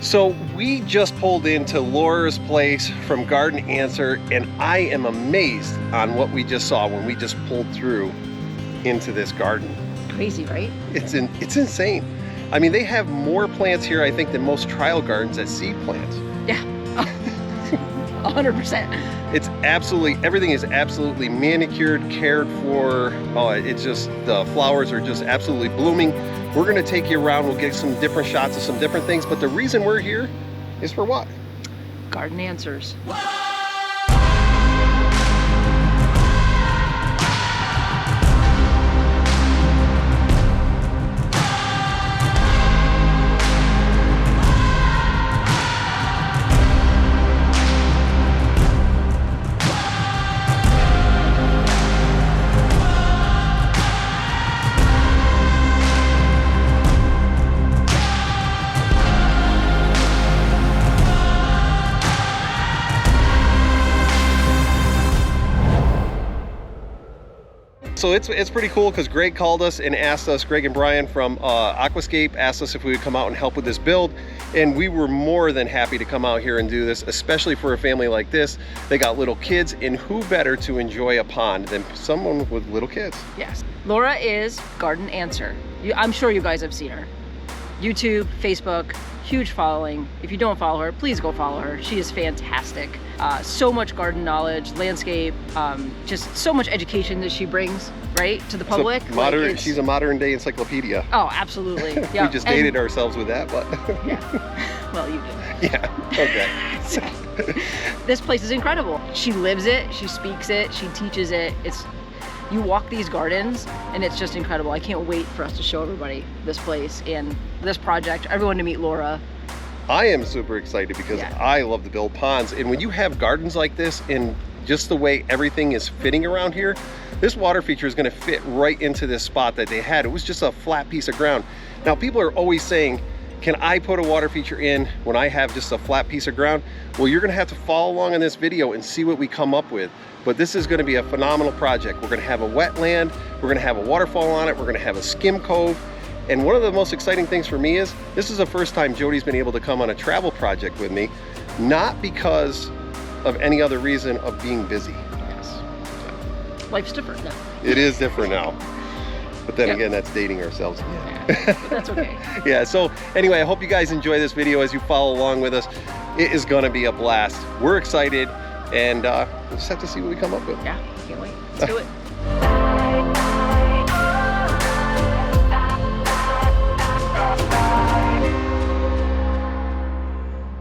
So we just pulled into Laura's place from Garden Answer, and I am amazed on what we just saw when we just pulled through into this garden. Crazy, right? It's insane. I mean, they have more plants here, I think, than most trial gardens at seed plants. Yeah, 100%. It's absolutely, everything is absolutely manicured, cared for. Oh, it's just, the flowers are just absolutely blooming. We're gonna take you around, we'll get some different shots of some different things, but the reason we're here is for what? Garden Answers. So it's pretty cool because Greg called us and asked us, Greg and Brian from Aquascape asked us if we would come out and help with this build, and we were more than happy to come out here and do this, especially for a family like this. They got little kids, and who better to enjoy a pond than someone with little kids? Yes. Laura is Garden Answer. I'm sure you guys have seen her. YouTube, Facebook, huge following. If you don't follow her, please go follow her. She is fantastic. So much garden knowledge, landscape, just so much education that she brings, right, to the public. So she's a modern day encyclopedia. Oh, absolutely. Yeah. We just dated ourselves with that, but. Yeah. Well, you did. Yeah, okay. So, this place is incredible. She lives it, she speaks it, she teaches it. You walk these gardens and it's just incredible. I can't wait for us to show everybody this place and this project, everyone to meet Laura. I am super excited because I love to build ponds, and when you have gardens like this and just the way everything is fitting around here, this water feature is going to fit right into this spot that they had. It was just a flat piece of ground. Now people are always saying, can I put a water feature in when I have just a flat piece of ground? Well, you're going to have to follow along in this video and see what we come up with. But this is going to be a phenomenal project. We're going to have a wetland, we're going to have a waterfall on it, we're going to have a skim cove. And one of the most exciting things for me is, this is the first time Jodi's been able to come on a travel project with me, not because of any other reason of being busy. Yes. Life's different now. It is different now. But then again, that's dating ourselves. Yeah, but that's okay. Yeah, so anyway, I hope you guys enjoy this video as you follow along with us. It is gonna be a blast. We're excited, and we'll just have to see what we come up with. Yeah, can't wait. Let's do it.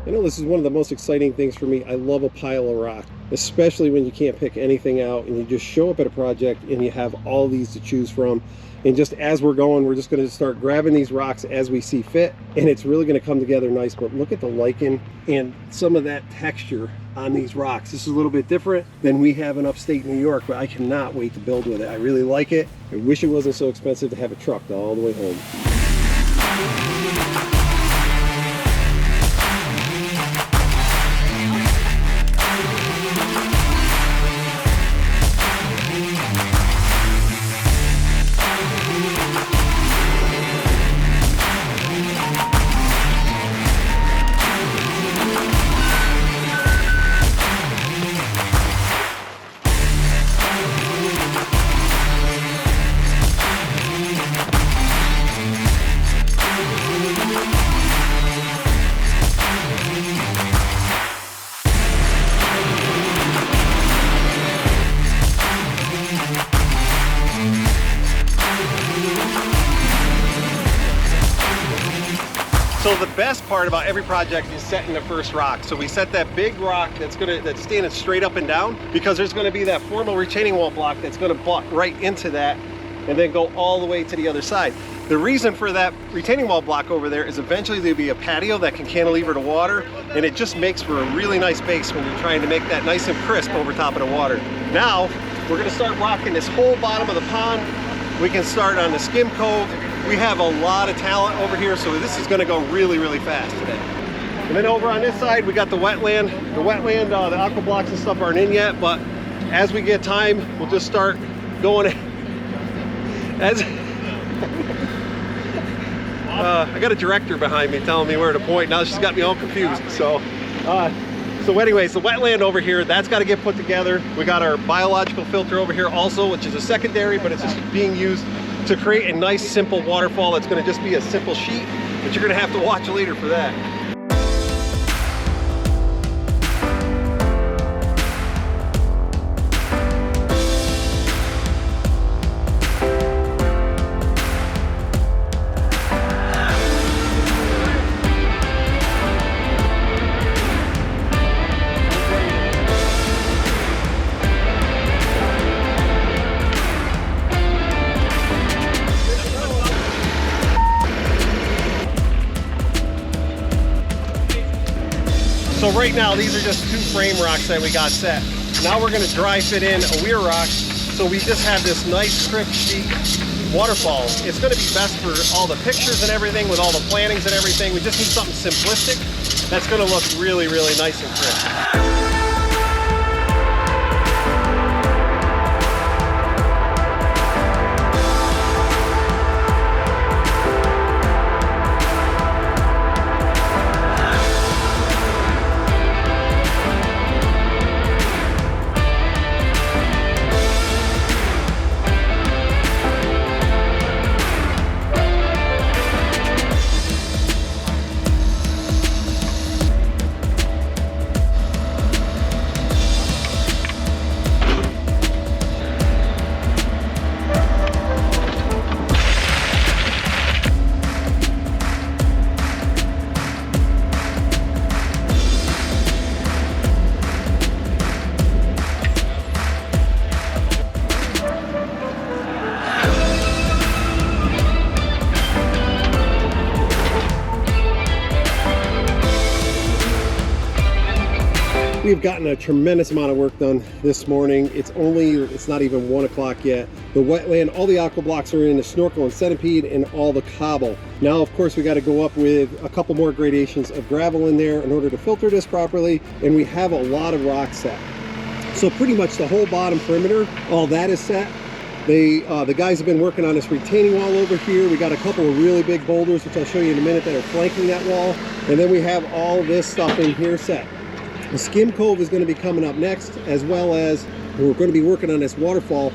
I know this is one of the most exciting things for me. I love a pile of rock, especially when you can't pick anything out and you just show up at a project and you have all these to choose from. And just as we're going, we're just going to start grabbing these rocks as we see fit, and it's really going to come together nice. But look at the lichen and some of that texture on these rocks. This is a little bit different than we have in upstate New York, but I cannot wait to build with it. I really like it. I wish it wasn't so expensive to have a truck all the way home. So the best part about every project is setting the first rock. So we set that big rock that's standing straight up and down, because there's gonna be that formal retaining wall block that's gonna butt right into that and then go all the way to the other side. The reason for that retaining wall block over there is eventually there'll be a patio that can cantilever to water, and it just makes for a really nice base when you're trying to make that nice and crisp over top of the water. Now, we're gonna start rocking this whole bottom of the pond. We can start on the skim cove. We have a lot of talent over here, so this is gonna go really, really fast today. And then over on this side, we got the wetland. The aqua blocks and stuff aren't in yet, but as we get time, we'll just start going. I got a director behind me telling me where to point. Now she's got me all confused. So anyways, the wetland over here, that's got to get put together. We got our biological filter over here also, which is a secondary, but it's just being used to create a nice simple waterfall that's going to just be a simple sheet, but you're going to have to watch later for that. So right now, these are just 2 frame rocks that we got set. Now we're gonna dry fit in a weir rock, so we just have this nice crisp sheet waterfall. It's gonna be best for all the pictures and everything, with all the plantings and everything. We just need something simplistic that's gonna look really, really nice and crisp. We've gotten a tremendous amount of work done this morning. It's not even 1 o'clock yet. The wetland, all the aqua blocks are in, the snorkel and centipede, and all the cobble. Now, of course, we got to go up with a couple more gradations of gravel in there in order to filter this properly, and we have a lot of rock set. So pretty much the whole bottom perimeter, all that is set. The guys have been working on this retaining wall over here. We got a couple of really big boulders, which I'll show you in a minute, that are flanking that wall. And then we have all this stuff in here set. The skim cove is going to be coming up next, as well as we're going to be working on this waterfall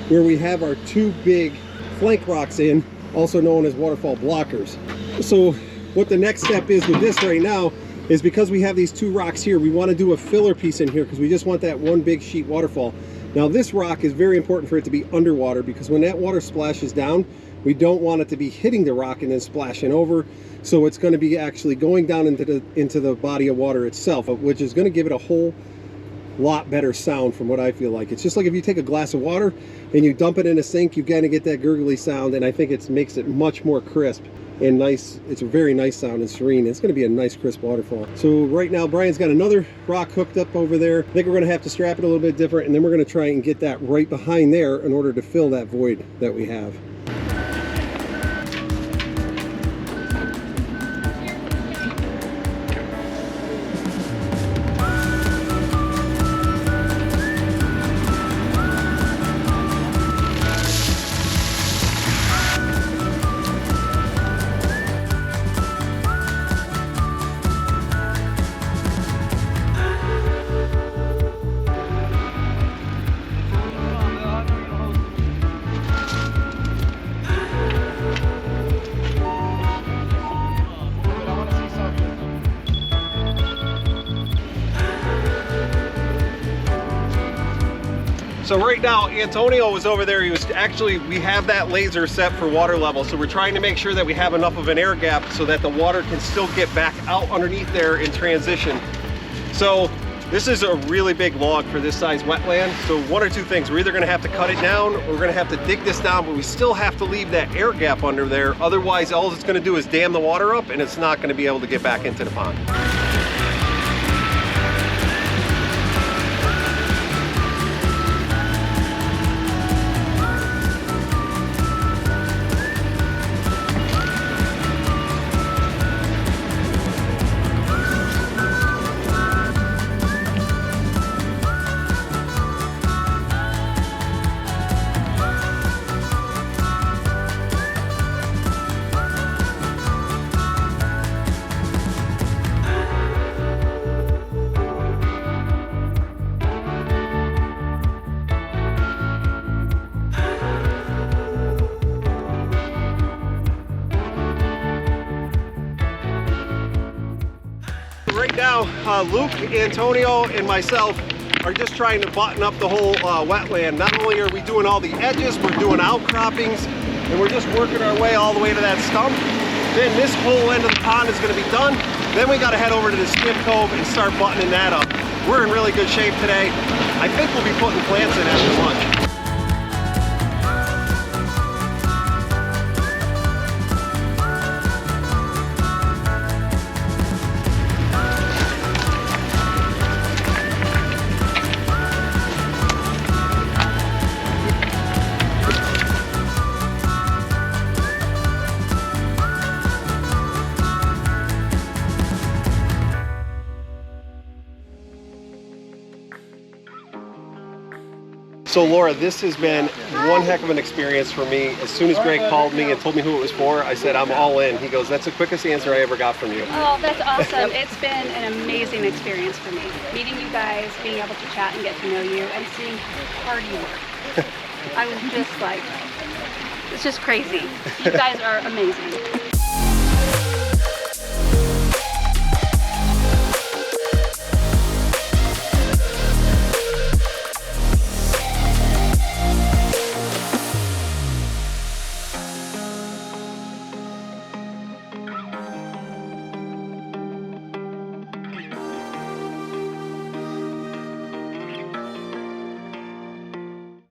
where we have our 2 big flank rocks in, also known as waterfall blockers. So what the next step is with this right now is, because we have these 2 rocks here, we want to do a filler piece in here because we just want that one big sheet waterfall. Now this rock is very important for it to be underwater, because when that water splashes down, we don't want it to be hitting the rock and then splashing over. So it's going to be actually going down into the body of water itself, which is going to give it a whole lot better sound from what I feel like. It's just like if you take a glass of water and you dump it in a sink, you kind of get that gurgly sound, and I think it makes it much more crisp and nice. It's a very nice sound and serene. It's going to be a nice crisp waterfall. So right now Brian's got another rock hooked up over there. I think we're going to have to strap it a little bit different, and then we're going to try and get that right behind there in order to fill that void that we have. So right now, Antonio was over there. We have that laser set for water level. So we're trying to make sure that we have enough of an air gap so that the water can still get back out underneath there in transition. So this is a really big log for this size wetland. So 1 or 2 things. We're either gonna have to cut it down, or we're gonna have to dig this down, but we still have to leave that air gap under there. Otherwise, all it's gonna do is dam the water up, and it's not gonna be able to get back into the pond. right now, Luke, Antonio, and myself are just trying to button up the whole wetland. Not only are we doing all the edges, we're doing outcroppings, and we're just working our way all the way to that stump. Then this whole end of the pond is going to be done. Then we got to head over to the skip cove and start buttoning that up. We're in really good shape today. I think we'll be putting plants in after lunch. So Laura, this has been one heck of an experience for me. As soon as Greg called me and told me who it was for, I said, I'm all in. He goes, that's the quickest answer I ever got from you. Oh, that's awesome. It's been an amazing experience for me. Meeting you guys, being able to chat and get to know you, and seeing how hard you work. I was just like, it's just crazy. You guys are amazing.